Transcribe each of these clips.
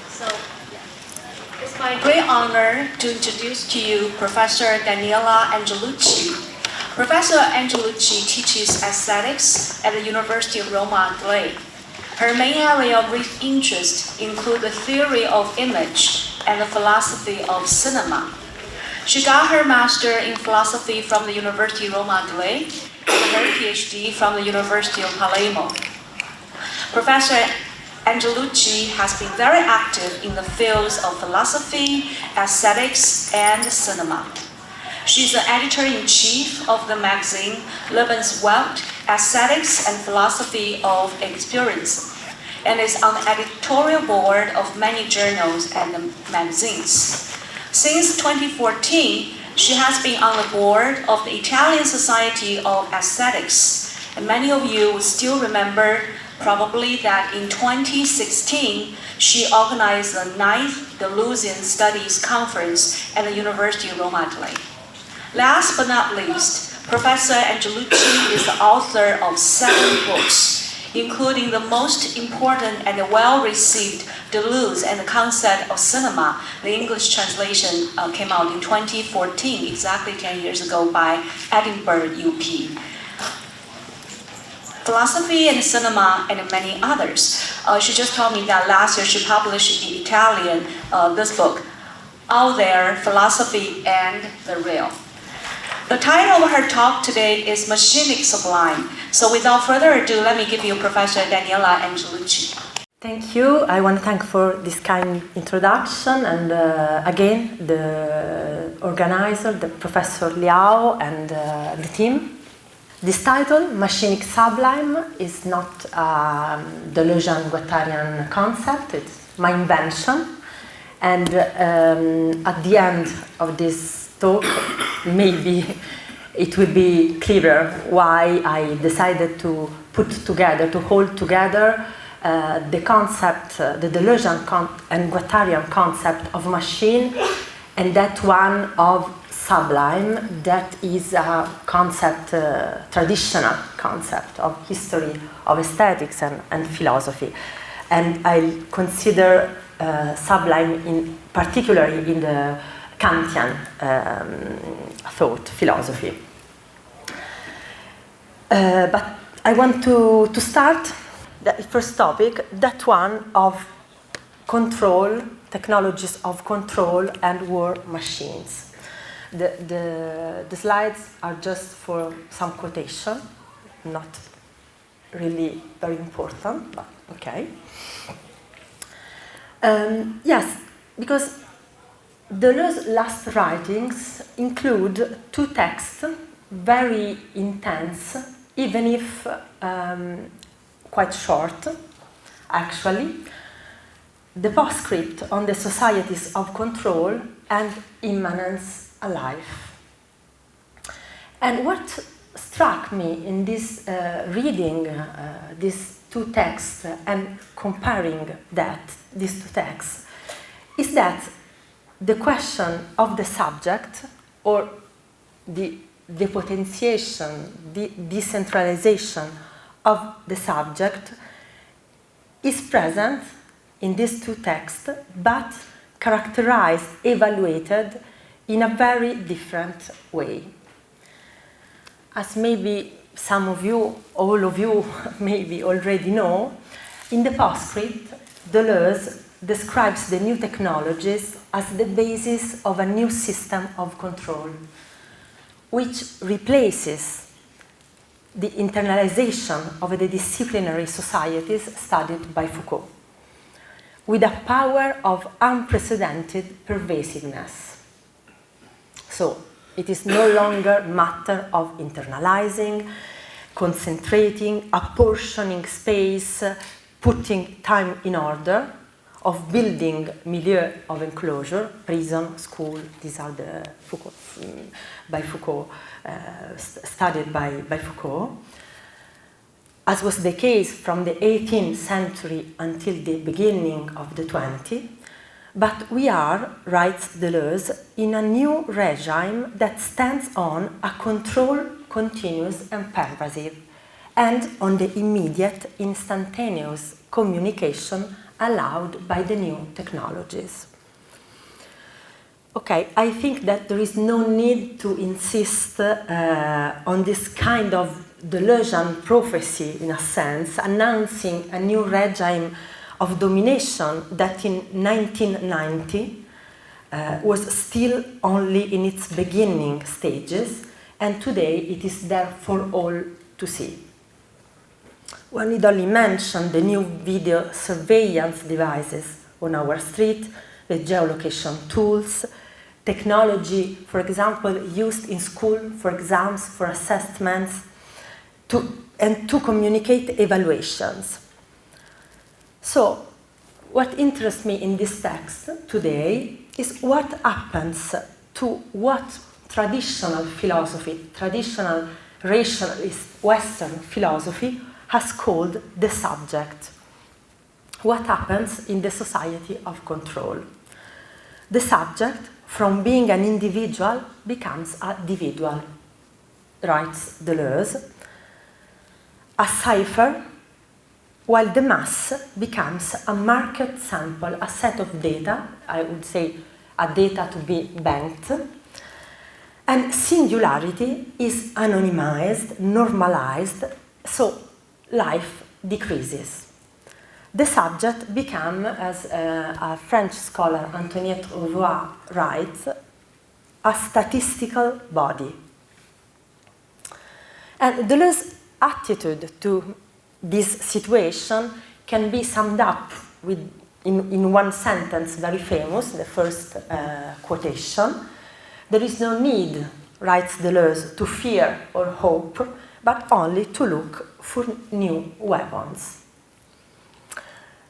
So it's my great honor to introduce to you Professor Daniela Angelucci. Professor Angelucci teaches aesthetics at the University of Roma, Italy. Her main area of interest include the theory of image and the philosophy of cinema. She got her master in philosophy from the University of Roma, Italy, and her PhD from the University of Palermo. Professor Angelucci has been very active in the fields of philosophy, aesthetics, and cinema. She's the editor-in-chief of the magazine Lebenswelt, Aesthetics and Philosophy of Experience, and is on the editorial board of many journals and magazines. Since 2014, she has been on the board of the Italian Society of Aesthetics, and many of you will still remember probably that in 2016, she organized the 9th Deleuze Studies Conference at the University of Roma, Italy. Last but not least, Professor Angelucci is the author of 7 books, including the most important and well-received Deleuze and the Concept of Cinema. The English translation came out in 2014, exactly 10 years ago by Edinburgh UP. Philosophy and cinema and many others. She just told me that last year she published in Italian this book, Out There, Philosophy and the Real. The title of her talk today is Machinic Sublime. So without further ado, let me give you Professor Daniela Angelucci. Thank you. I want to thank for this kind introduction and again the organizer, the Professor Liang and the team. This title, Machinic Sublime, is not a Deleuzian Guattarian concept, it's my invention. And at the end of this talk, maybe it will be clearer why I decided to hold together the concept, the Deleuzian and Guattarian concept of machine, and that one of sublime, that is a concept, traditional concept of history of aesthetics and philosophy. And I consider sublime particularly in the Kantian thought, philosophy. But I want to start the first topic, that one of control, technologies of control and war machines. The slides are just for some quotation, not really very important, but okay. Yes, because Deleuze's last writings include 2 texts, very intense, even if quite short, actually. The postscript on the societies of control and immanence alive. And what struck me in this reading these 2 texts and comparing these 2 texts is that the question of the subject, or the depotentiation, the decentralization of the subject, is present in these 2 texts, but characterized, evaluated in a very different way. As maybe some of you, all of you maybe already know, in the postscript, Deleuze describes the new technologies as the basis of a new system of control, which replaces the internalization of the disciplinary societies studied by Foucault, with a power of unprecedented pervasiveness. So, it is no longer a matter of internalizing, concentrating, apportioning space, putting time in order, of building milieu of enclosure, prison, school. These are the studied by Foucault, as was the case from the 18th century until the beginning of the 20th. But we are, writes Deleuze, in a new regime that stands on a control continuous and pervasive, and on the immediate, instantaneous communication allowed by the new technologies. Okay, I think that there is no need to insist on this kind of Deleuzean prophecy, in a sense, announcing a new regime of domination that in 1990 was still only in its beginning stages, and today it is there for all to see. One need only mention the new video surveillance devices on our street, the geolocation tools, technology, for example, used in school for exams, for assessments, and to communicate evaluations. So, what interests me in this text today is what happens to what traditional philosophy, traditional rationalist Western philosophy has called the subject. What happens in the society of control? The subject, from being an individual, becomes a individual, writes Deleuze. A cipher, while the mass becomes a market sample, a set of data, I would say a data to be banked, and singularity is anonymized, normalized, so life decreases. The subject becomes, as a French scholar, Antoinette Roy, writes, a statistical body. And Deleuze's attitude to this situation can be summed up in one sentence, very famous, the first quotation. There is no need, writes Deleuze, to fear or hope, but only to look for new weapons.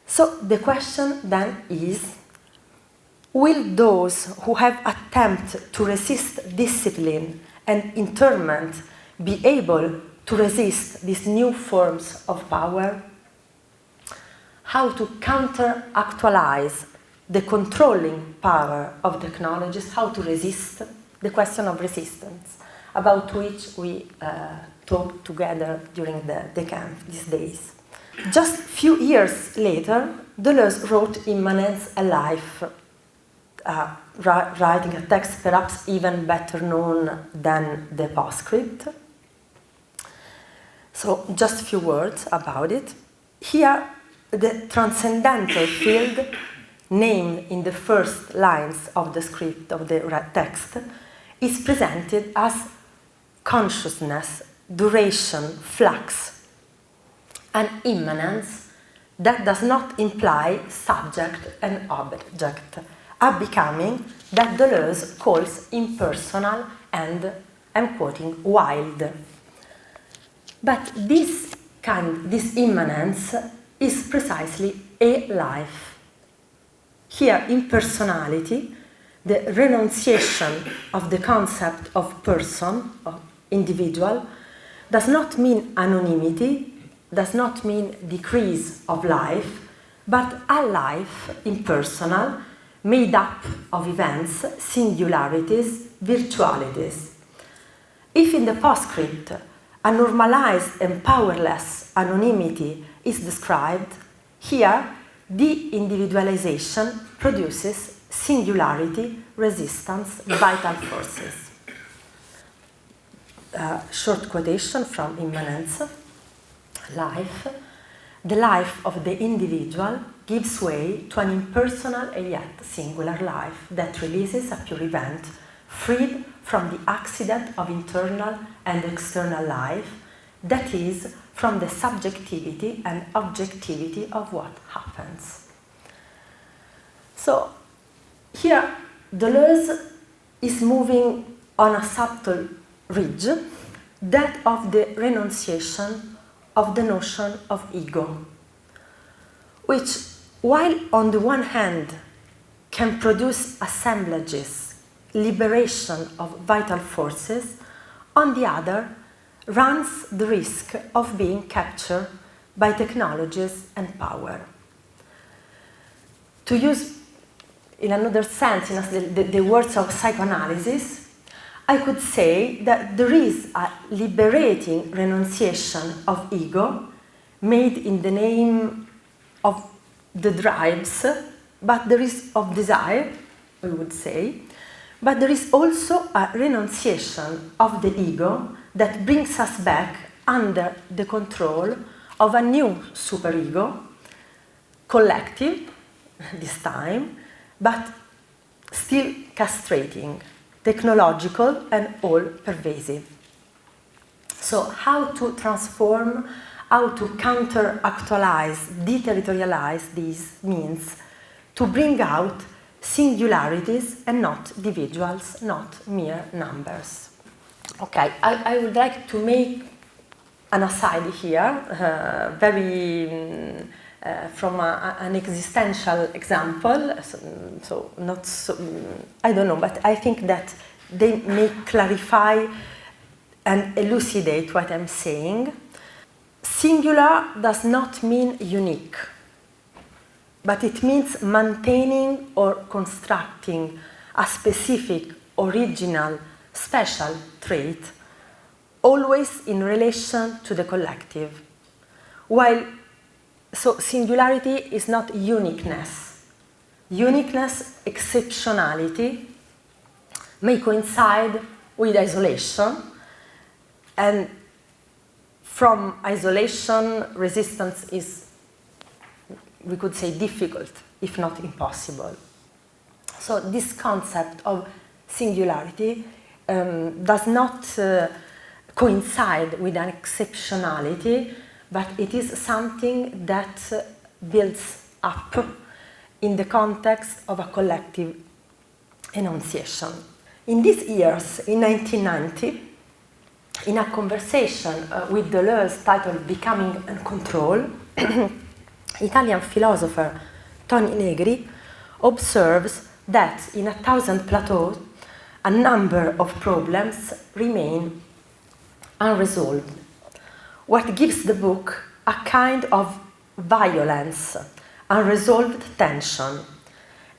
So the question then is, will those who have attempted to resist discipline and internment be able to resist these new forms of power? How to counter-actualize the controlling power of technologies, how to resist, the question of resistance, about which we talked together during the camp these days. Just a few years later, Deleuze wrote Immanence a Life, writing a text perhaps even better known than the postscript. So just a few words about it. Here, the transcendental field, named in the first lines of the script of the text, is presented as consciousness, duration, flux, an immanence that does not imply subject and object, a becoming that Deleuze calls impersonal and, I'm quoting, wild. But this immanence is precisely a life. Here, impersonality, the renunciation of the concept of person, of individual, does not mean anonymity, does not mean decrease of life, but a life impersonal, made up of events, singularities, virtualities. If in the postscript a normalized and powerless anonymity is described, here de-individualization produces singularity, resistance, vital forces. Short quotation from Immanence. Life, the life of the individual gives way to an impersonal and yet singular life that releases a pure event, freed from the accident of internal and external life, that is, from the subjectivity and objectivity of what happens. So, here Deleuze is moving on a subtle ridge, that of the renunciation of the notion of ego, which, while on the one hand can produce assemblages, liberation of vital forces, on the other runs the risk of being captured by technologies and power. To use, in another sense, the words of psychoanalysis, I could say that there is a liberating renunciation of ego made in the name of the drives, but there is of desire, we would say, but there is also a renunciation of the ego that brings us back under the control of a new superego, collective this time, but still castrating, technological and all-pervasive. So how to transform, how to counter-actualize, deterritorialize these means to bring out singularities and not individuals, not mere numbers. Okay, I would like to make an aside here, from an existential example, so not so, I don't know, but I think that they may clarify and elucidate what I'm saying. Singular does not mean unique, but it means maintaining or constructing a specific, original, special trait, always in relation to the collective. So singularity is not uniqueness. Uniqueness, exceptionality, may coincide with isolation, and from isolation, resistance is, we could say, difficult, if not impossible. So this concept of singularity does not coincide with an exceptionality, but it is something that builds up in the context of a collective enunciation. In these years, in 1990, in a conversation with Deleuze titled Becoming and Control, Italian philosopher Tony Negri observes that in 1,000 plateaus, a number of problems remain unresolved. What gives the book a kind of violence, unresolved tension.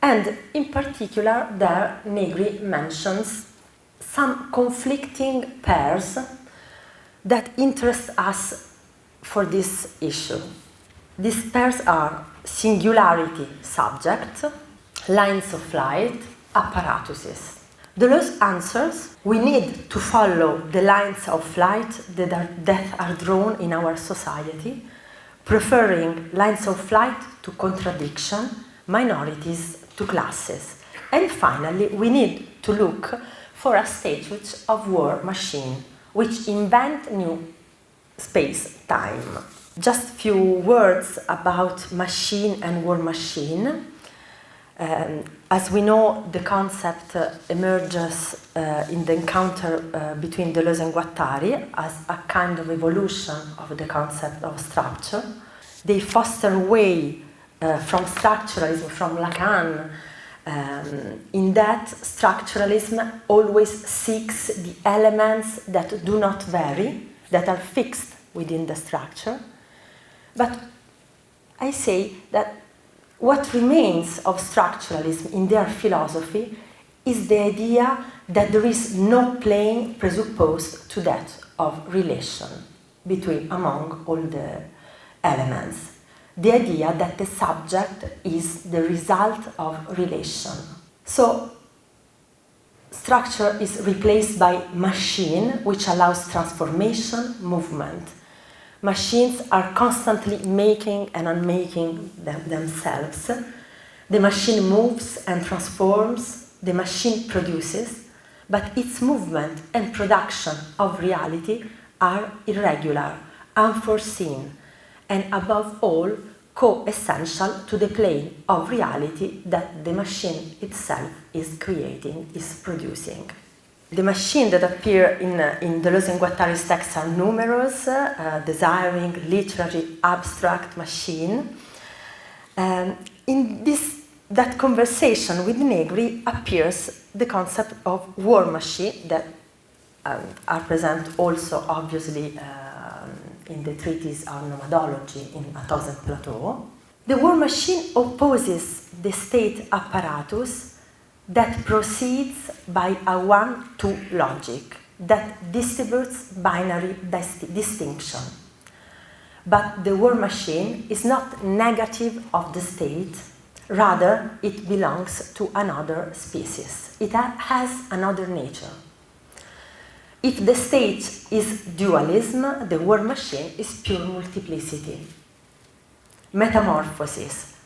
And in particular, there Negri mentions some conflicting pairs that interest us for this issue. These pairs are singularity subject, lines of flight, apparatuses. Deleuze answers, we need to follow the lines of flight that are drawn in our society, preferring lines of flight to contradiction, minorities to classes. And finally, we need to look for a status of war machine, which invent new space-time. Just few words about machine and war machine. As we know, the concept emerges in the encounter between Deleuze and Guattari as a kind of evolution of the concept of structure. They foster way from structuralism, from Lacan, in that structuralism always seeks the elements that do not vary, that are fixed within the structure. But I say that what remains of structuralism in their philosophy is the idea that there is no plane presupposed to that of relation among all the elements. The idea that the subject is the result of relation. So, structure is replaced by machine, which allows transformation, movement. Machines are constantly making and unmaking themselves. The machine moves and transforms, the machine produces, but its movement and production of reality are irregular, unforeseen, and above all, co-essential to the plane of reality that the machine itself is creating, is producing. The machine that appear in Deleuze and Guattari's texts are numerous, desiring, literary, abstract machine. In that conversation with Negri appears the concept of war machine that are present also obviously in the treatise on nomadology in 1,000 Plateaux. The war machine opposes the state apparatus that proceeds by a one-two logic that distributes binary distinction. But the war machine is not negative of the state, rather it belongs to another species. It has another nature. If the state is dualism, the war machine is pure multiplicity. Metamorphosis.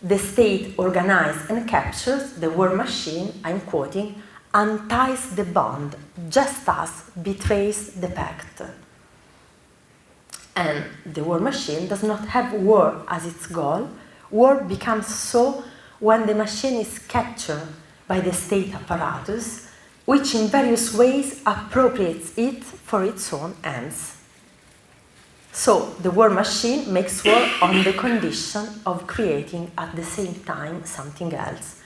The state organizes and captures, the war machine, I'm quoting, unties the bond, just as betrays the pact. And the war machine does not have war as its goal. War becomes so when the machine is captured by the state apparatus, which in various ways appropriates it for its own ends. So the war machine makes war on the condition of creating at the same time something else.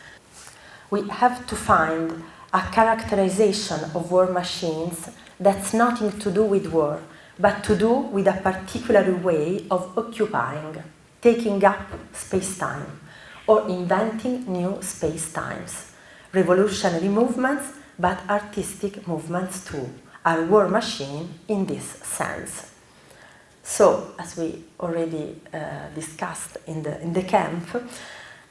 We have to find a characterization of war machines that's nothing to do with war, but to do with a particular way of occupying, taking up space-time, or inventing new space-times. Revolutionary movements, but artistic movements too, are war machine in this sense. So, as we already discussed in the camp,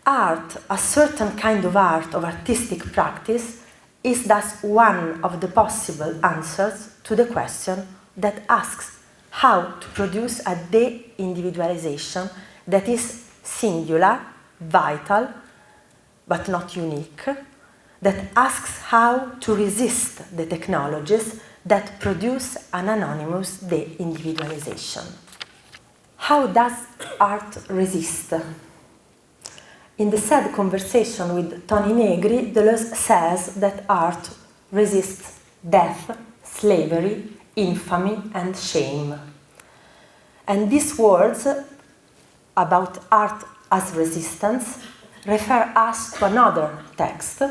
art, a certain kind of art, of artistic practice, is thus one of the possible answers to the question that asks how to produce a de-individualization that is singular, vital, but not unique, that asks how to resist the technologies that produce an anonymous de-individualization. How does art resist? In the sad conversation with Tony Negri, Deleuze says that art resists death, slavery, infamy, and shame. And these words about art as resistance refer us to another text,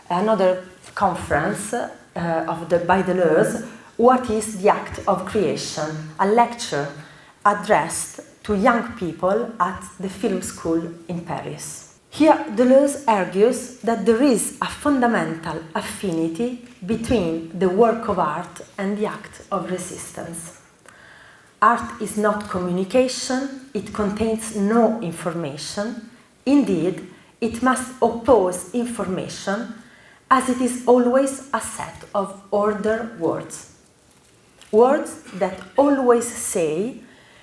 another conference by Deleuze, What is the Act of Creation? A lecture addressed to young people at the film school in Paris. Here, Deleuze argues that there is a fundamental affinity between the work of art and the act of resistance. Art is not communication, it contains no information. Indeed, it must oppose information, as it is always a set of ordered words. Words that always say,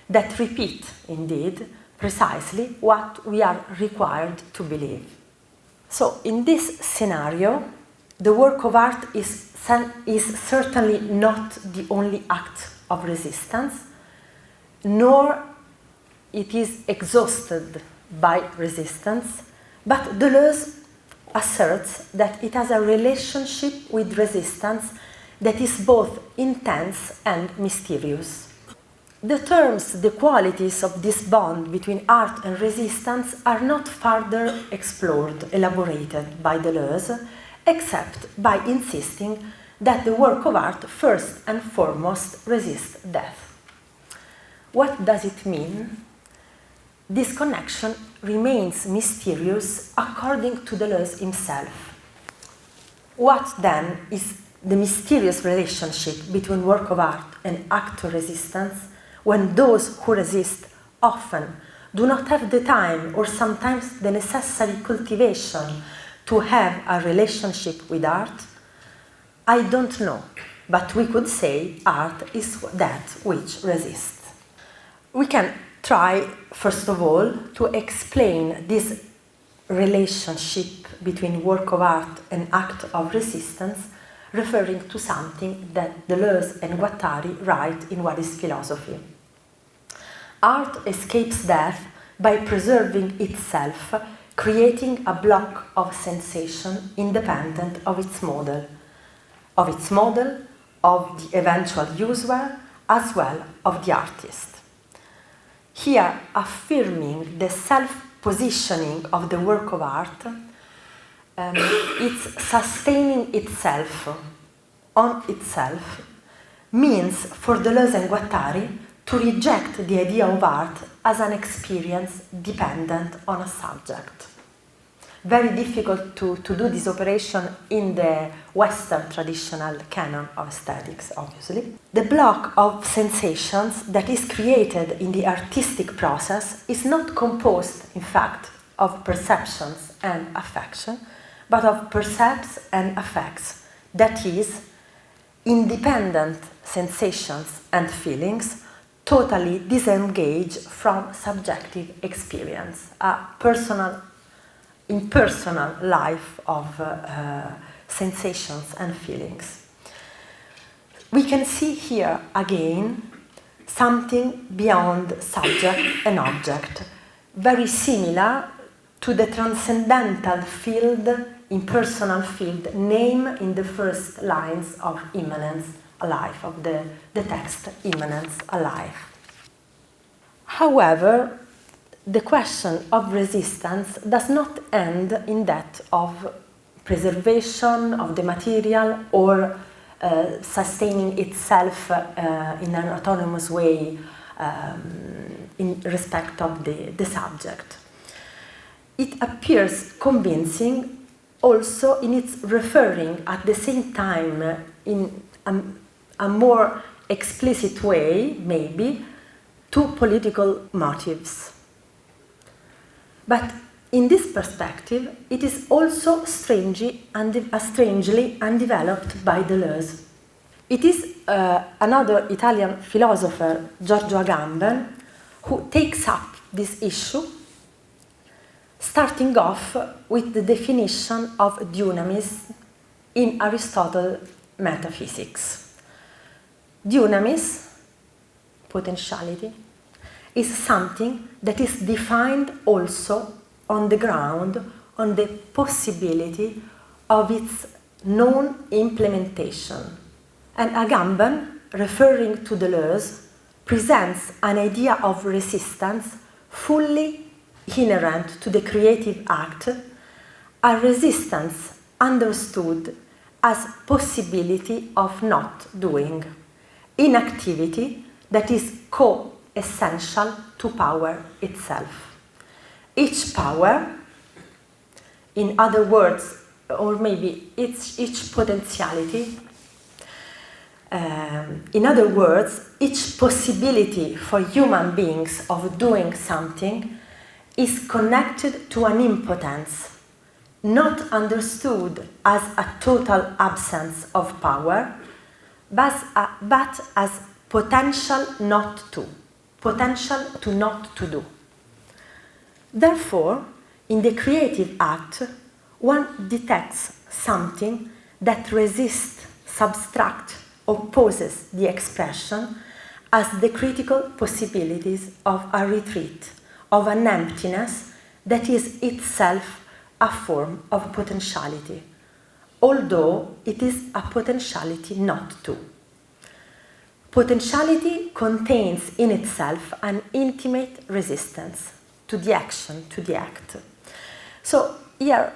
that repeat, indeed, precisely what we are required to believe. So, in this scenario, the work of art is certainly not the only act of resistance, nor it is exhausted by resistance, but Deleuze asserts that it has a relationship with resistance that is both intense and mysterious. The terms, the qualities of this bond between art and resistance are not further explored, elaborated by Deleuze, except by insisting that the work of art first and foremost resists death. What does it mean? This connection remains mysterious according to Deleuze himself. What then is the mysterious relationship between work of art and act of resistance, when those who resist often do not have the time or sometimes the necessary cultivation to have a relationship with art? I don't know, but we could say art is that which resists. We can try, first of all, to explain this relationship between work of art and act of resistance, referring to something that Deleuze and Guattari write in What is Philosophy? Art escapes death by preserving itself, creating a block of sensation independent of its model, of the eventual user, as well of the artist. Here, affirming the self-positioning of the work of art, it's sustaining itself on itself, means for Deleuze and Guattari to reject the idea of art as an experience dependent on a subject. very difficult to do this operation in the Western traditional canon of aesthetics, obviously. The block of sensations that is created in the artistic process is not composed, in fact, of perceptions and affection, but of percepts and affects, that is, independent sensations and feelings totally disengaged from subjective experience, a impersonal life of sensations and feelings. We can see here again something beyond subject and object, very similar to the transcendental field, impersonal field, named in the first lines of Immanence Alive, of the text Immanence Alive. However, the question of resistance does not end in that of preservation of the material or sustaining itself in an autonomous way in respect of the subject. It appears convincing also in its referring at the same time in a more explicit way, maybe, to political motives. But in this perspective, it is also strangely undeveloped by Deleuze. It is another Italian philosopher, Giorgio Agamben, who takes up this issue, starting off with the definition of dunamis in Aristotle's metaphysics. Dunamis, potentiality, is something that is defined also on the ground, on the possibility of its known implementation. And Agamben, referring to Deleuze, presents an idea of resistance fully inherent to the creative act, a resistance understood as possibility of not doing, inactivity that is co-essential to power itself. Each power, in other words, or maybe each potentiality, in other words, each possibility for human beings of doing something is connected to an impotence, not understood as a total absence of power, but as potential not to not to do. Therefore, in the creative act, one detects something that resists, subtracts, opposes the expression as the critical possibilities of a retreat, of an emptiness that is itself a form of potentiality, although it is a potentiality not to. Potentiality contains in itself an intimate resistance to the action, to the act. So here,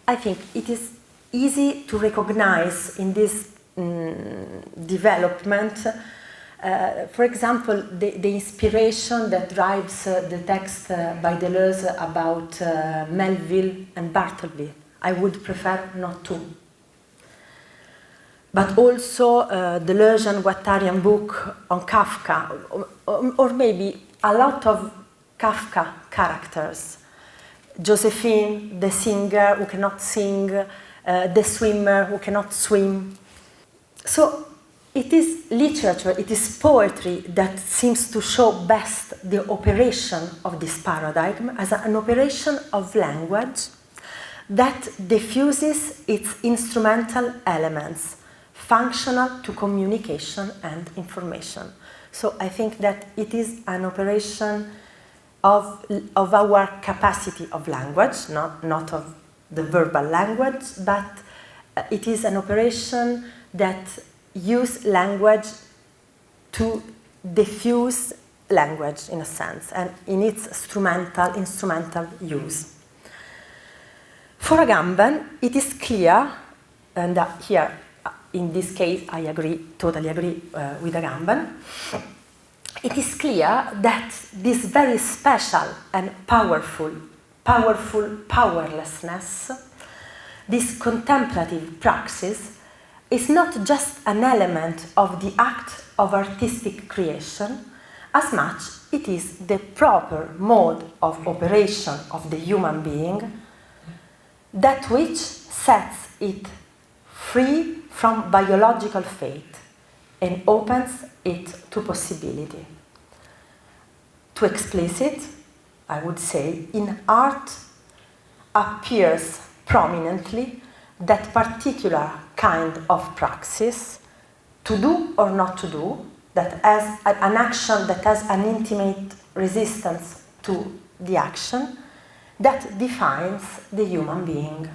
I think it is easy to recognize in this development, for example, the inspiration that drives the text by Deleuze about Melville and Bartleby. I would prefer not to. But also Deleuze and Guattari book on Kafka, or maybe a lot of Kafka characters. Josephine, the singer who cannot sing, the swimmer who cannot swim. So it is literature, it is poetry that seems to show best the operation of this paradigm as an operation of language that diffuses its instrumental elements, functional to communication and information. So I think that it is an operation of our capacity of language, not of the verbal language, but it is an operation that uses language to diffuse language in a sense, and in its instrumental use. For Agamben, it is clear, and here in this case I totally agree with Agamben, it is clear that this very special and powerful powerful powerlessness, this contemplative praxis is not just an element of the act of artistic creation, as much it is the proper mode of operation of the human being, that which sets it free from biological fate and opens it to possibility. To explicit, I would say, in art appears prominently that particular kind of praxis, to do or not to do, that has an action that has an intimate resistance to the action, that defines the human being.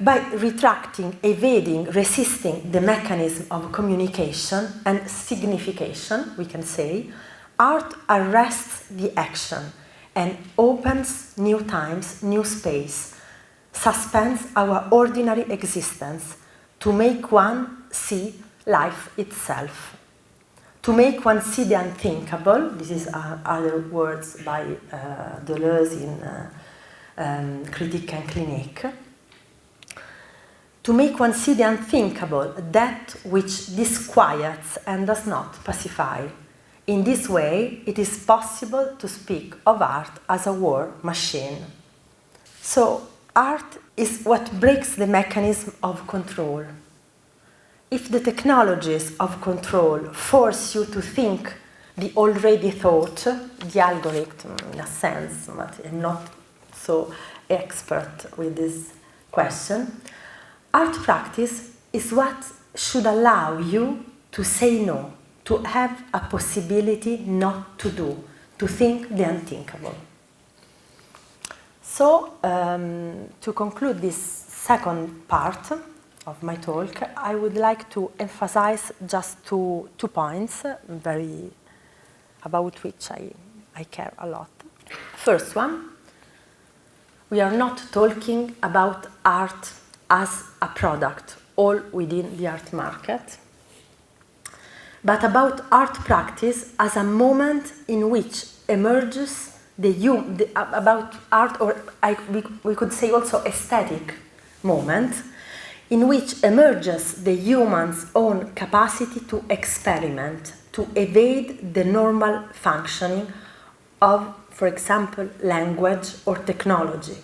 By retracting, evading, resisting the mechanism of communication and signification, we can say, art arrests the action and opens new times, new space, suspends our ordinary existence to make one see life itself, to make one see the unthinkable. This is other words by Deleuze in Critique and Clinique. To make one see the unthinkable, that which disquiets and does not pacify. In this way, it is possible to speak of art as a war machine. So, art is what breaks the mechanism of control. If the technologies of control force you to think the already thought, the algorithm in a sense, but I'm not so expert with this question, art practice is what should allow you to say no, to have a possibility not to do, to think the unthinkable. So, to conclude this second part of my talk, I would like to emphasize just two points about which I care a lot. First one, we are not talking about art as a product, all within the art market, but about art practice as a moment in which emerges about art, or we could say also aesthetic moment, in which emerges the human's own capacity to experiment, to evade the normal functioning of, for example, language or technology.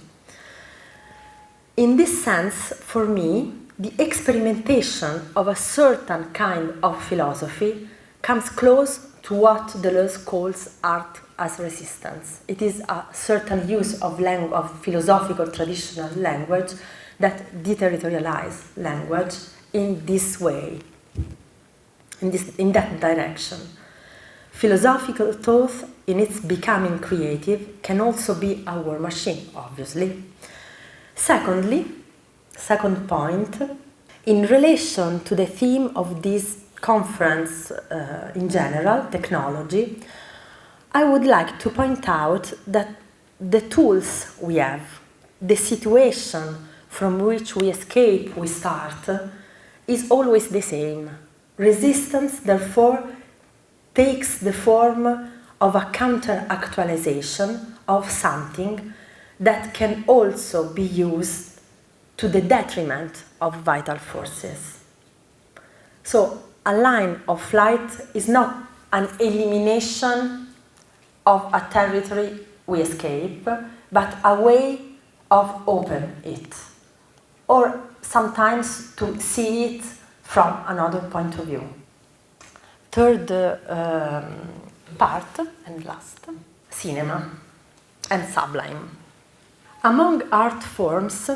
In this sense, for me, the experimentation of a certain kind of philosophy comes close to what Deleuze calls art as resistance. It is a certain use of philosophical traditional language that deterritorializes language in this way, in that direction. Philosophical thought, in its becoming creative, can also be a war machine, obviously. Secondly, second point, in relation to the theme of this conference in general, technology, I would like to point out that the tools we have, the situation from which we escape, we start, is always the same. Resistance, therefore, takes the form of a counter-actualization of something that can also be used to the detriment of vital forces. So, a line of flight is not an elimination of a territory we escape, but a way of open it, or sometimes to see it from another point of view. Third part, and last, cinema and Sublime. Among art forms,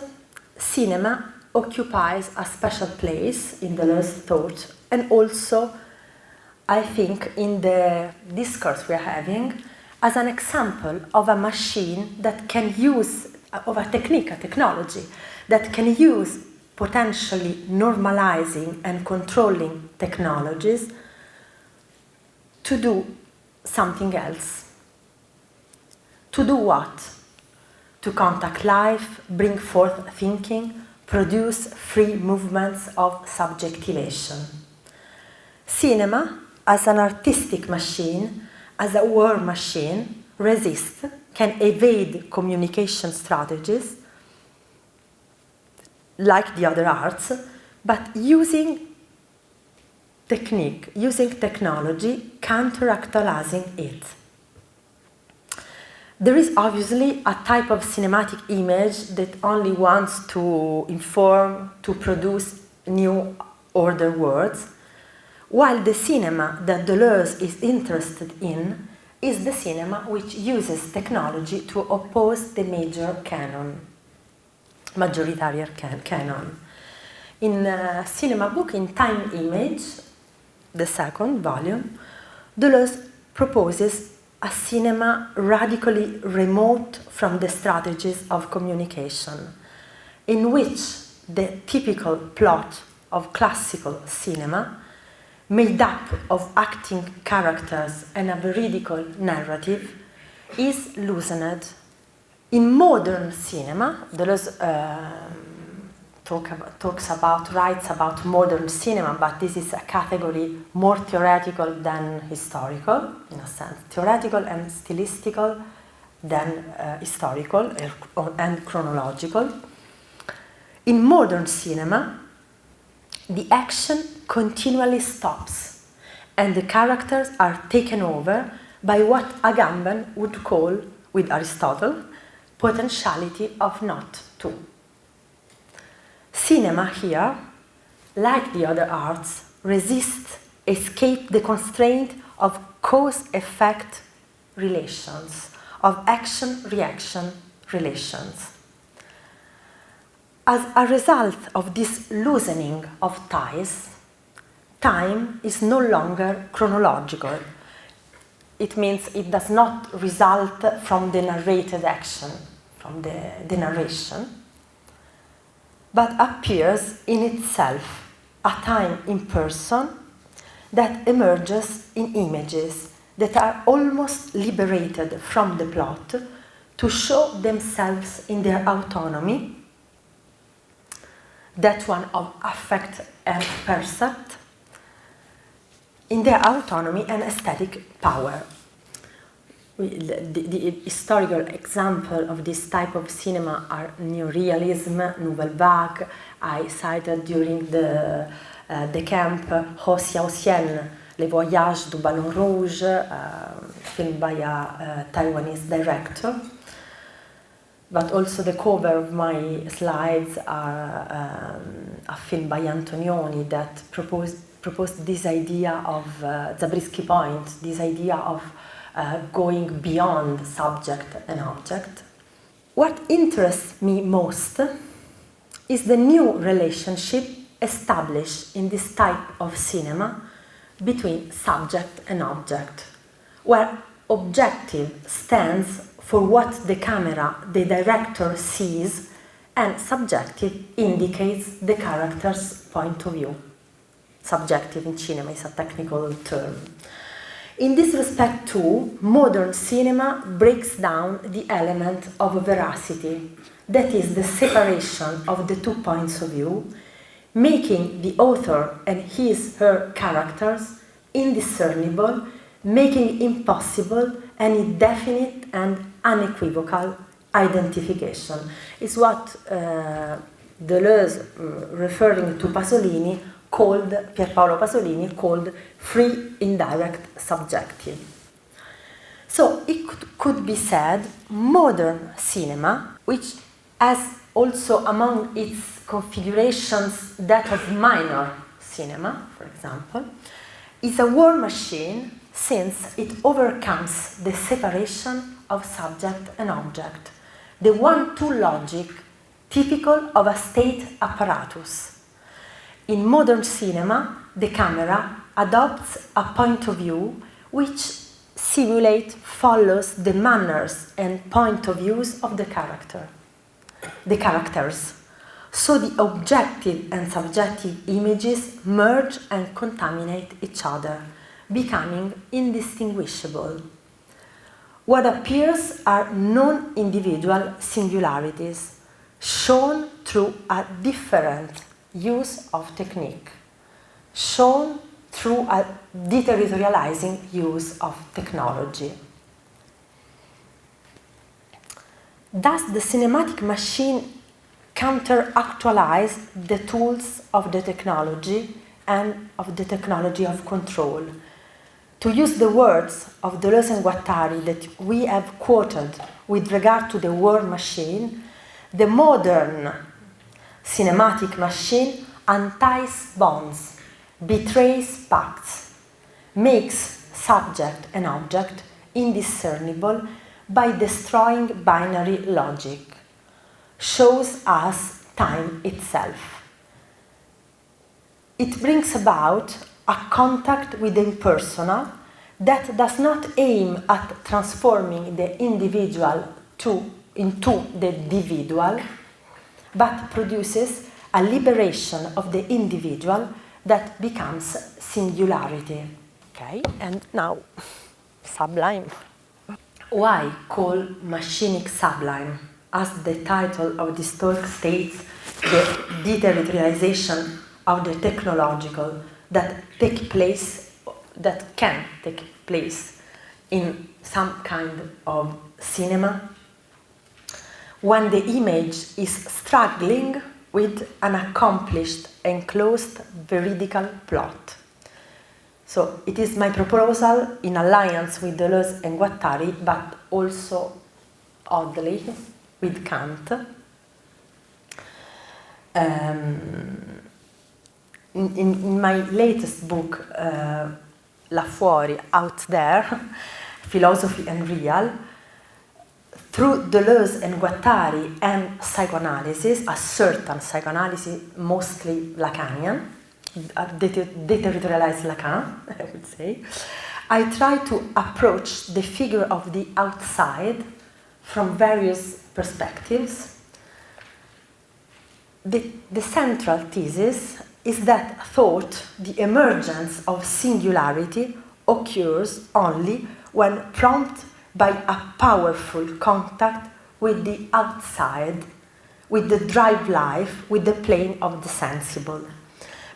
cinema occupies a special place in Deleuze thought, and also, I think, in the discourse we are having, as an example of a machine that can use, of a technique, a technology, that can use potentially normalizing and controlling technologies to do something else. To do what? To contact life, bring forth thinking, produce free movements of subjectivation. Cinema, as an artistic machine, as a war machine, resists can evade communication strategies like the other arts, but using technology, counteractualizing it. There is obviously a type of cinematic image that only wants to inform, to produce new order words, while the cinema that Deleuze is interested in is the cinema which uses technology to oppose the major canon, majoritarian canon. In Cinema Book in Time Image, the second volume, Deleuze proposes a cinema radically remote from the strategies of communication, in which the typical plot of classical cinema, made up of acting characters and a veridical narrative, is loosened. In modern cinema, Deleuze writes about modern cinema, but this is a category more theoretical than historical, in a sense, theoretical and stylistical than historical and chronological. In modern cinema, the action continually stops, and the characters are taken over by what Agamben would call, with Aristotle, potentiality of not to. Cinema here, like the other arts, resists, escape the constraint of cause-effect relations, of action-reaction relations. As a result of this loosening of ties, time is no longer chronological. It means it does not result from the narrated action, from the narration, but appears in itself, a time in person that emerges in images that are almost liberated from the plot to show themselves in their autonomy, that one of affect and percept, in their autonomy and aesthetic power. The historical example of this type of cinema are neorealism, Nouvelle Vague. I cited during the camp Ho Xiaoxian, Les Voyages du Ballon Rouge, film by a Taiwanese director. But also the cover of my slides are a film by Antonioni that proposed this idea of Zabriskie Point, this idea of going beyond subject and object. What interests me most is the new relationship established in this type of cinema between subject and object, where objective stands for what the camera, the director sees, and subjective indicates the character's point of view. Subjective in cinema is a technical term. In this respect too, modern cinema breaks down the element of veracity, that is the separation of the 2 points of view, making the author and his/her characters indiscernible, making impossible any definite and unequivocal identification. Is what Deleuze, referring to Pasolini, Pierpaolo Pasolini called free indirect subjective. So it could be said modern cinema, which has also among its configurations that of minor cinema, for example, is a war machine since it overcomes the separation of subject and object, the 1-2 logic typical of a state apparatus. In modern cinema, the camera adopts a point of view which follows the manners and point of views of the characters. So the objective and subjective images merge and contaminate each other, becoming indistinguishable. What appears are non-individual singularities, shown through a different use of technique, shown through a deterritorializing use of technology. Does the cinematic machine counter-actualize the tools of the technology and of the technology of control? To use the words of Deleuze and Guattari that we have quoted with regard to the war machine, the modern cinematic machine unties bonds, betrays pacts, makes subject and object indiscernible by destroying binary logic, shows us time itself. It brings about a contact with the impersonal that does not aim at transforming the individual into the individual, but produces a liberation of the individual that becomes singularity. Okay, and now, Sublime. Why call Machinic Sublime? As the title of this talk states, the deterritorialization of the technological that can take place in some kind of cinema when the image is struggling with an accomplished enclosed veridical plot. So it is my proposal in alliance with Deleuze and Guattari, but also oddly with Kant. In my latest book, Là Fuori, Out There, Philosophy and Real, through Deleuze and Guattari and psychoanalysis, a certain psychoanalysis, mostly Lacanian, deterritorialized Lacan, I would say, I try to approach the figure of the outside from various perspectives. The central thesis is that thought, the emergence of singularity, occurs only when prompted by a powerful contact with the outside, with the drive life, with the plane of the sensible.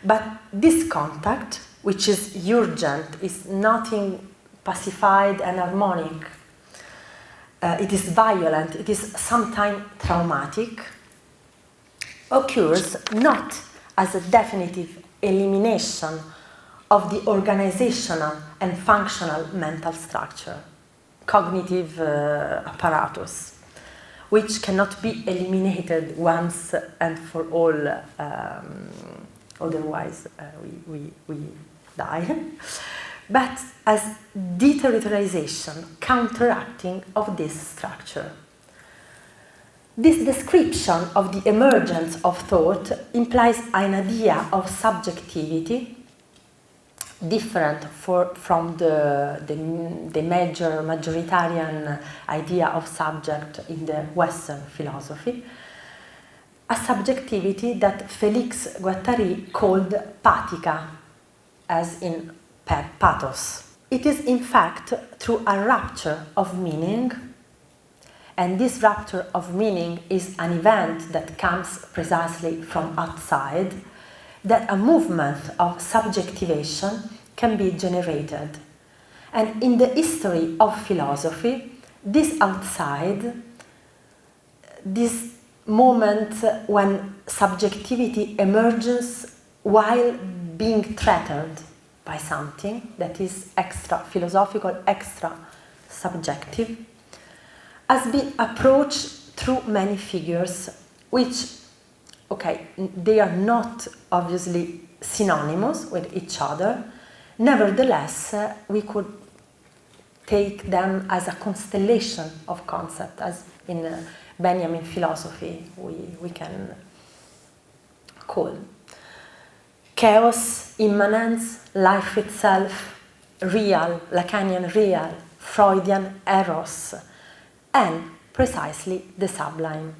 But this contact, which is urgent, is nothing pacified and harmonic. It is violent, it is sometimes traumatic, occurs not as a definitive elimination of the organizational and functional mental structure, cognitive apparatus, which cannot be eliminated once and for all, otherwise we die, but as deterritorialization, counteracting of this structure. This description of the emergence of thought implies an idea of subjectivity different from the majoritarian idea of subject in the Western philosophy, a subjectivity that Félix Guattari called patica, as in pathos. It is in fact through a rupture of meaning, and this rupture of meaning is an event that comes precisely from outside, that a movement of subjectivation can be generated. And in the history of philosophy, this outside, this moment when subjectivity emerges while being threatened by something that is extra philosophical, extra subjective, has been approached through many figures which, okay, they are not obviously synonymous with each other. Nevertheless, we could take them as a constellation of concepts, as in Benjamin philosophy we can call. Chaos, immanence, life itself, real, Lacanian real, Freudian eros, and precisely the sublime.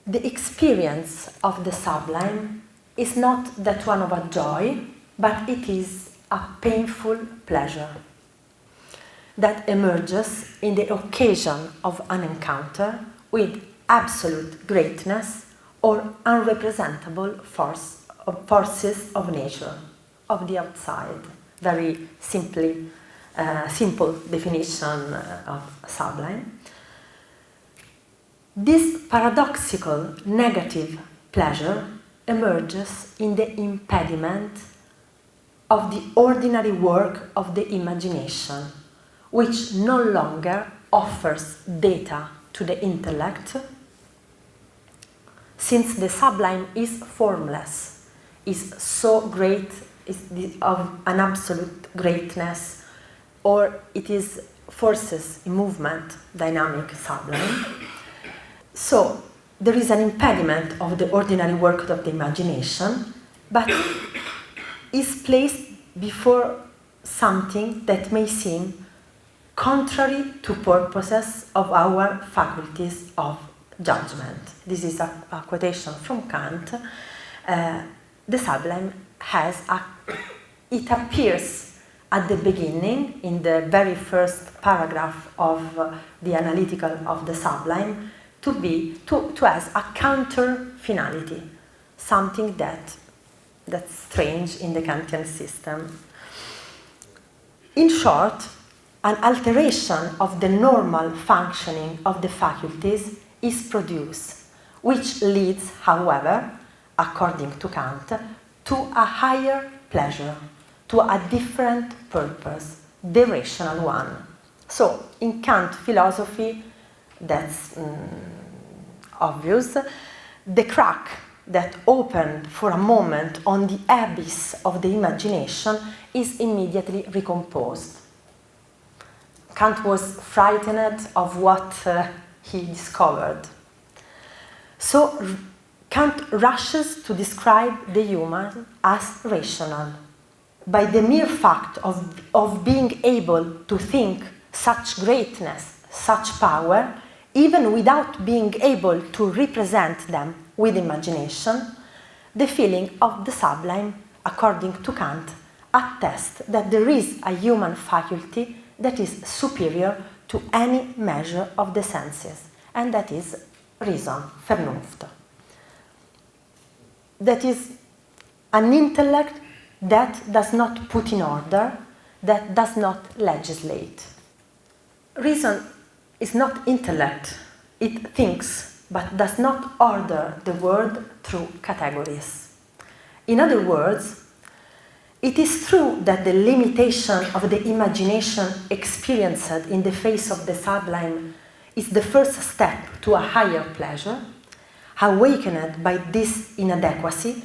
The experience of the sublime is not that one of a joy, but it is a painful pleasure that emerges in the occasion of an encounter with absolute greatness or unrepresentable forces of nature, of the outside. Very simple definition of sublime. This paradoxical negative pleasure emerges in the impediment of the ordinary work of the imagination, which no longer offers data to the intellect, since the sublime is formless, is so great, is of an absolute greatness, or it is forces in movement, dynamic sublime. So there is an impediment of the ordinary work of the imagination, but is placed before something that may seem contrary to purposes of our faculties of judgment. This is a quotation from Kant. The sublime it appears at the beginning, in the very first paragraph of the analytical of the sublime, to has a counter finality, something that's strange in the Kantian system. In short, an alteration of the normal functioning of the faculties is produced, which leads, however, according to Kant, to a higher pleasure, to a different purpose, the rational one. So, in Kant philosophy, that's obvious, the crack that opened for a moment on the abyss of the imagination is immediately recomposed. Kant was frightened of what he discovered. So Kant rushes to describe the human as rational. By the mere fact of being able to think such greatness, such power, even without being able to represent them with imagination, the feeling of the sublime, according to Kant, attests that there is a human faculty that is superior to any measure of the senses, and that is reason, Vernunft. That is an intellect that does not put in order, that does not legislate. Reason is not intellect, it thinks, but does not order the world through categories. In other words, it is true that the limitation of the imagination experienced in the face of the sublime is the first step to a higher pleasure, awakened by this inadequacy,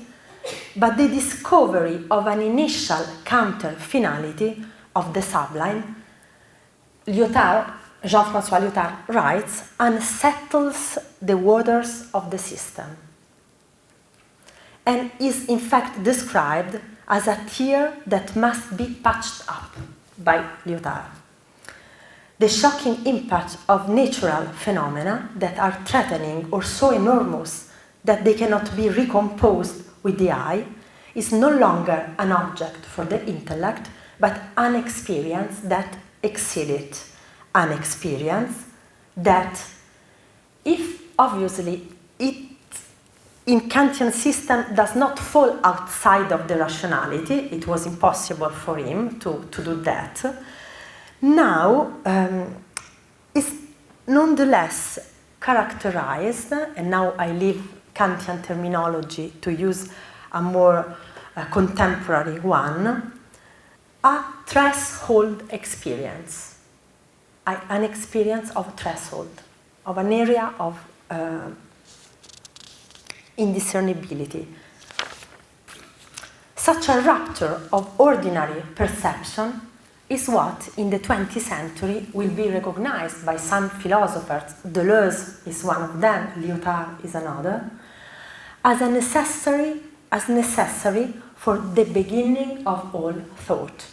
but the discovery of an initial counter-finality of the sublime, Jean-François Lyotard writes, unsettles the waters of the system, and is in fact described as a tear that must be patched up by Lyotard. The shocking impact of natural phenomena that are threatening or so enormous that they cannot be recomposed with the eye is no longer an object for the intellect, but an experience that exceeds it. An experience that, if obviously it in Kantian system does not fall outside of the rationality, it was impossible for him to do that, now is nonetheless characterized, and now I leave Kantian terminology to use a more contemporary one, a threshold experience. An experience of threshold, of an area of indiscernibility. Such a rupture of ordinary perception is what in the 20th century will be recognized by some philosophers, Deleuze is one of them, Lyotard is another, as necessary for the beginning of all thought.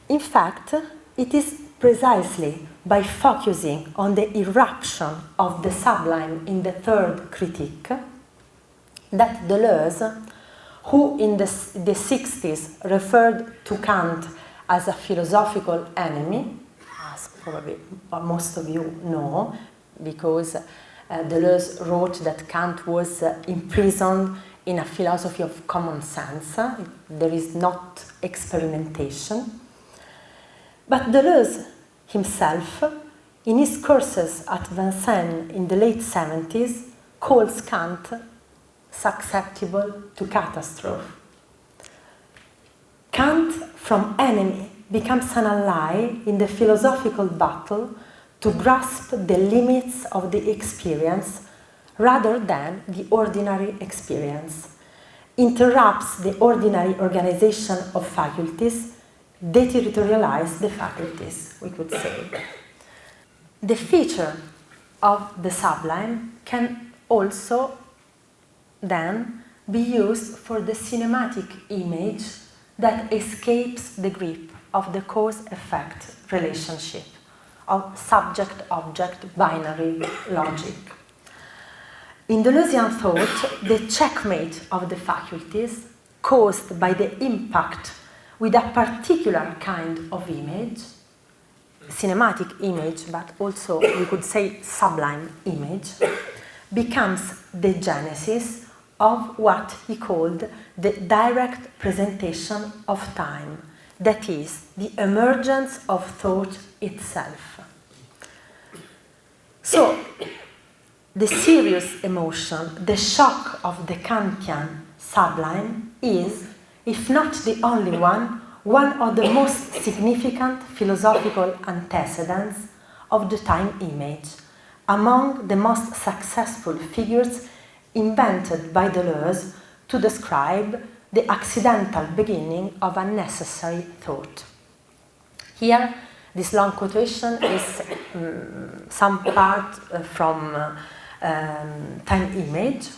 In fact, it is precisely by focusing on the irruption of the sublime in the third critique that Deleuze, who in the 60s referred to Kant as a philosophical enemy, as probably most of you know, because Deleuze wrote that Kant was imprisoned in a philosophy of common sense. There is not experimentation. But Deleuze himself in his courses at Vincennes in the late 70s, calls Kant susceptible to catastrophe. Kant, from enemy, becomes an ally in the philosophical battle to grasp the limits of the experience rather than the ordinary experience, interrupts the ordinary organization of faculties, deterritorializes the faculties, we could say. The feature of the sublime can also then be used for the cinematic image that escapes the grip of the cause-effect relationship of subject-object binary logic. In Deleuzian thought, the checkmate of the faculties, caused by the impact with a particular kind of image, cinematic image, but also we could say sublime image, becomes the genesis of what he called the direct presentation of time, that is, the emergence of thought itself. So, the serious emotion, the shock of the Kantian sublime is, if not the only one of the most significant philosophical antecedents of the time image, among the most successful figures invented by Deleuze to describe the accidental beginning of a necessary thought. Here, this long quotation is some part from time image.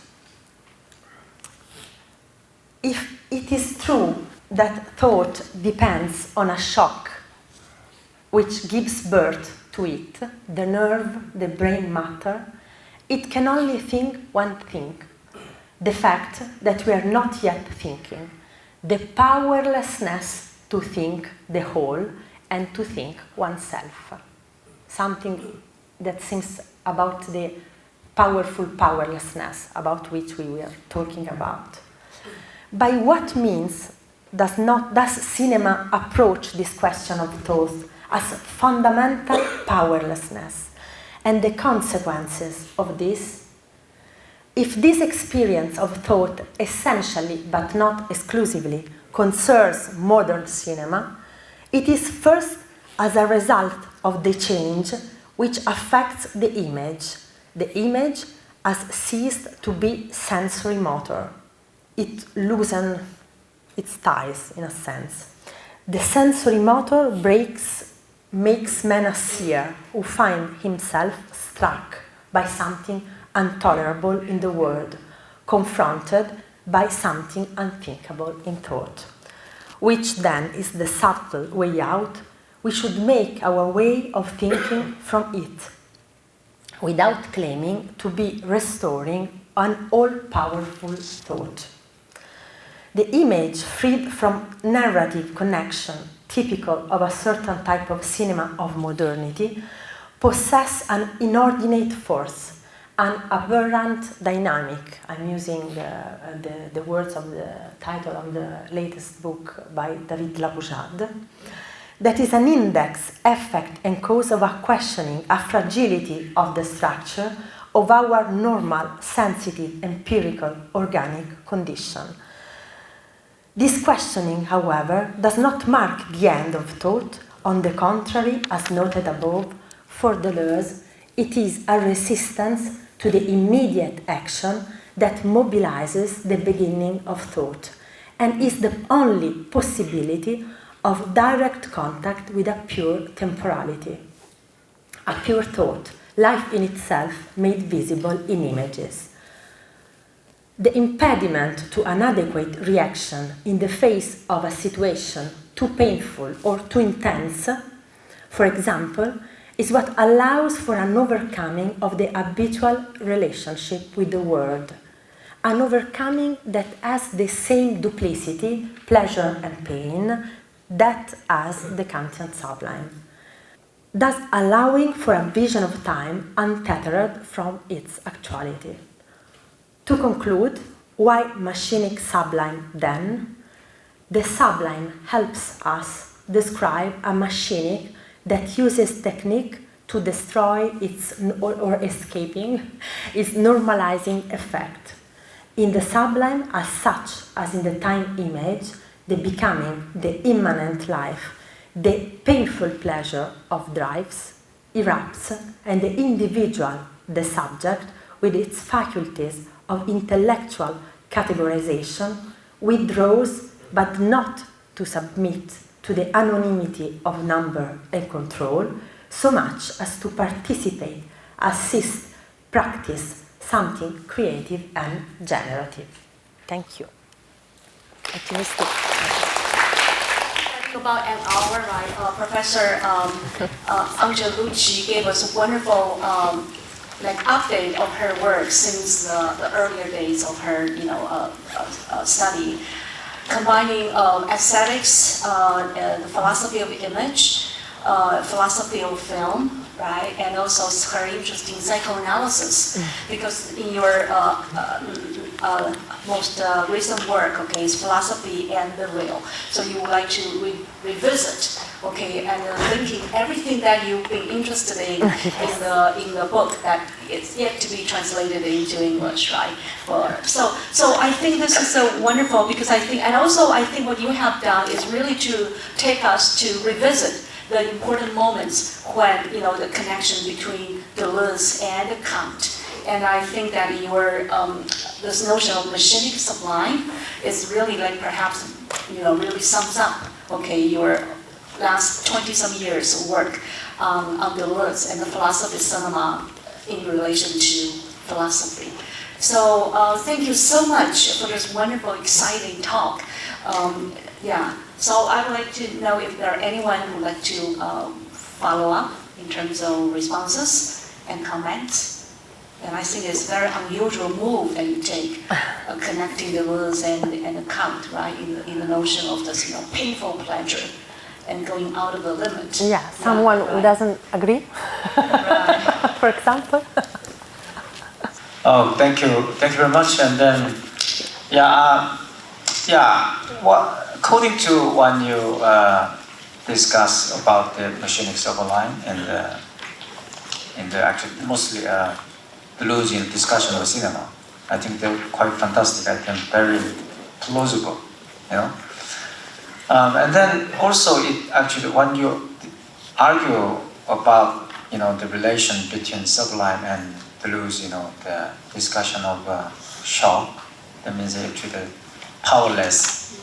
If it is true that thought depends on a shock which gives birth to it, the nerve, the brain matter, it can only think one thing, the fact that we are not yet thinking, the powerlessness to think the whole and to think oneself. Something that seems about the powerful powerlessness about which we were talking about. By what means does cinema approach this question of thought as fundamental powerlessness and the consequences of this? If this experience of thought essentially, but not exclusively, concerns modern cinema, it is first as a result of the change which affects the image. The image has ceased to be sensory motor. It loosens its ties, in a sense. The sensory motor makes man a seer who finds himself struck by something intolerable in the world, confronted by something unthinkable in thought, which then is the subtle way out. We should make our way of thinking from it, without claiming to be restoring an all-powerful thought. The image, freed from narrative connection, typical of a certain type of cinema of modernity, possesses an inordinate force, an aberrant dynamic. I'm using the words of the title of the latest book by David Laboujade. That is an index, effect, and cause of a questioning, a fragility of the structure of our normal, sensitive, empirical, organic condition. This questioning, however, does not mark the end of thought. On the contrary, as noted above, for Deleuze, it is a resistance to the immediate action that mobilizes the beginning of thought, and is the only possibility of direct contact with a pure temporality, a pure thought, life in itself made visible in images. The impediment to an adequate reaction in the face of a situation too painful or too intense, for example, is what allows for an overcoming of the habitual relationship with the world, an overcoming that has the same duplicity, pleasure and pain, that as the Kantian sublime, thus allowing for a vision of time untethered from its actuality. To conclude, why machinic sublime then? The sublime helps us describe a machinic that uses technique to destroy or escaping its normalizing effect. In the sublime, as such as in the time image, the becoming, the immanent life, the painful pleasure of drives, erupts, and the individual, the subject, with its faculties of intellectual categorization, withdraws, but not to submit to the anonymity of number and control, so much as to participate, assist, practice something creative and generative. Thank you. Optimistic. About an hour, right? Professor Angelucci gave us a wonderful update of her work since the earlier days of her study, combining aesthetics, the philosophy of image, philosophy of film, right, and also her interest in psychoanalysis, because in your most recent work, okay, is philosophy and the real. So you would like to revisit, okay, and linking everything that you've been interested in in the book that is yet to be translated into English, right? So I think this is so wonderful, because I think what you have done is really to take us to revisit the important moments when the connection between Deleuze and Kant. And I think that your this notion of machinic sublime is really perhaps really sums up, okay, your last 20-some years of work on Deleuze and the philosophy of cinema in relation to philosophy. So thank you so much for this wonderful, exciting talk. So I would like to know if there are anyone who would like to follow up in terms of responses and comments. And I think it's a very unusual move that you take, connecting Deleuze and Kant, right, in the notion of this painful pleasure and going out of the limit. Yeah, someone who doesn't agree, for example. Oh, thank you very much. And then, according to when you discuss about the machinic sublime and the actually mostly Deleuzean discussion of cinema, I think they're quite fantastic. I think very plausible, and then also it actually when you argue about the relation between Sublime and Deleuze, the discussion of shock, that means actually the powerless,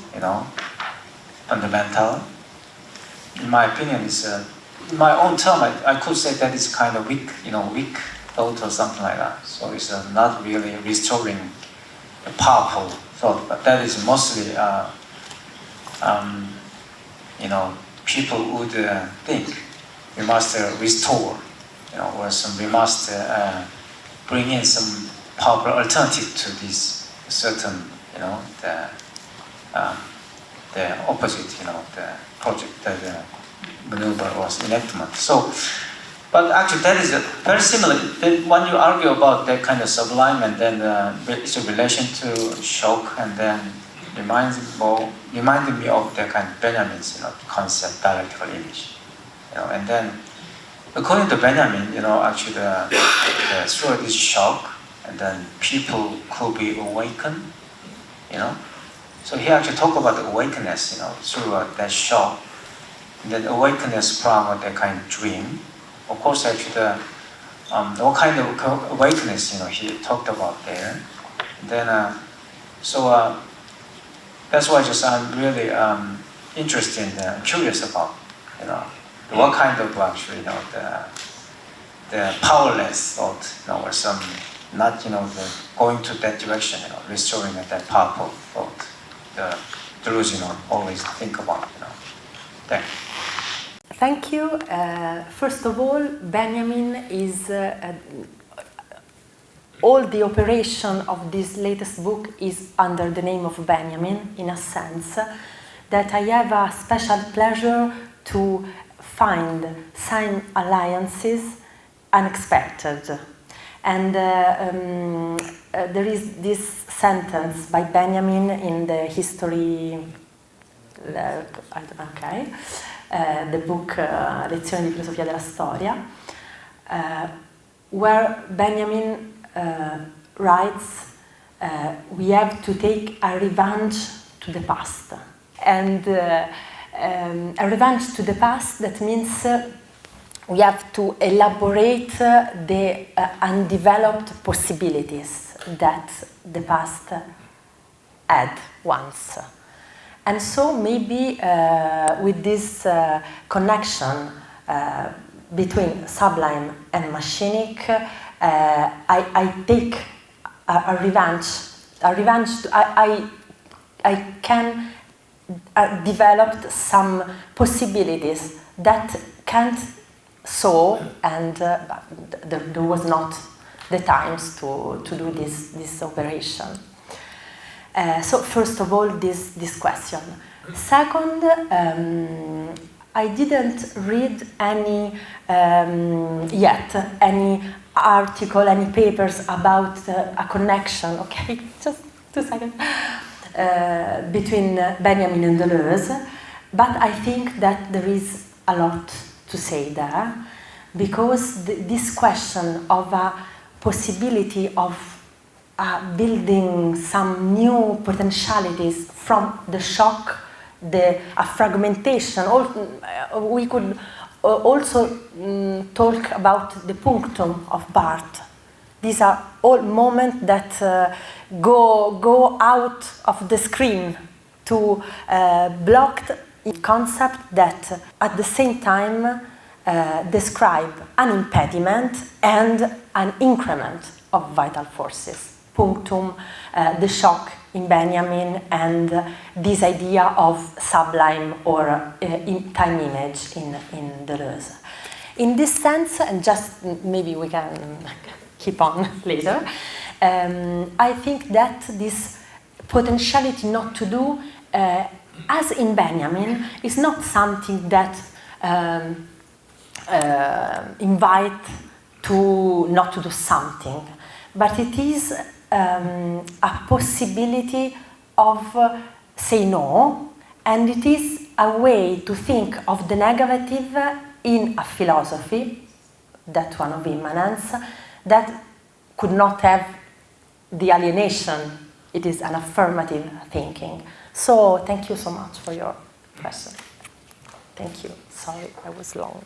fundamental. In my opinion, is in my own term, I could say that is kind of weak thought or something like that. So it's not really restoring a powerful thought, but that is mostly, people would think we must restore, or we must bring in some powerful alternative to this certain, the opposite, the project, the maneuver was enactment. So. But actually, that is very similar. When you argue about that kind of sublime, and then it's a relation to shock, and then reminding me of the kind of Benjamin's, concept dialectical image, And then, according to Benjamin, actually, through this shock, and then people could be awakened, So he actually talked about the awakeness, through that shock, and then awakeness from that kind of dream. Of course, actually, what kind of awakeness, he talked about there. And then, that's why I'm really interested and curious about, what kind of actually, the powerless thought, or some not, going to that direction, restoring that powerful thought. The Deleuze, always think about, Thank you. Thank you. First of all, Benjamin is all the operation of this latest book is under the name of Benjamin, in a sense that I have a special pleasure to find sign alliances unexpected. And there is this sentence by Benjamin in the history, the book Lezioni di filosofia della storia, where Benjamin writes, we have to take a revenge to the past. And a revenge to the past, that means we have to elaborate the undeveloped possibilities that the past had once. And so maybe with this connection between Sublime and Machinic, I take a revenge. I can develop some possibilities that can't so, and there was not the times to do this operation. So first of all, this question. Second, I didn't read any article, any papers about a connection. Okay, just 2 seconds. Between Benjamin and Deleuze, but I think that there is a lot to say there, because this question of a possibility of building some new potentialities from the shock, a fragmentation. We could also talk about the punctum of Barthes. These are all moments that go out of the screen to block a concept that at the same time describe an impediment and an increment of vital forces. Punctum, the shock in Benjamin, and this idea of sublime or time image in Deleuze. In this sense, and just maybe we can keep on later, I think that this potentiality not to do, as in Benjamin, is not something that invite to not to do something, but it is a possibility of say no, and it is a way to think of the negative in a philosophy, that one of immanence, that could not have the alienation. It is an affirmative thinking. So thank you so much for your question. Thank you. Sorry, I was long.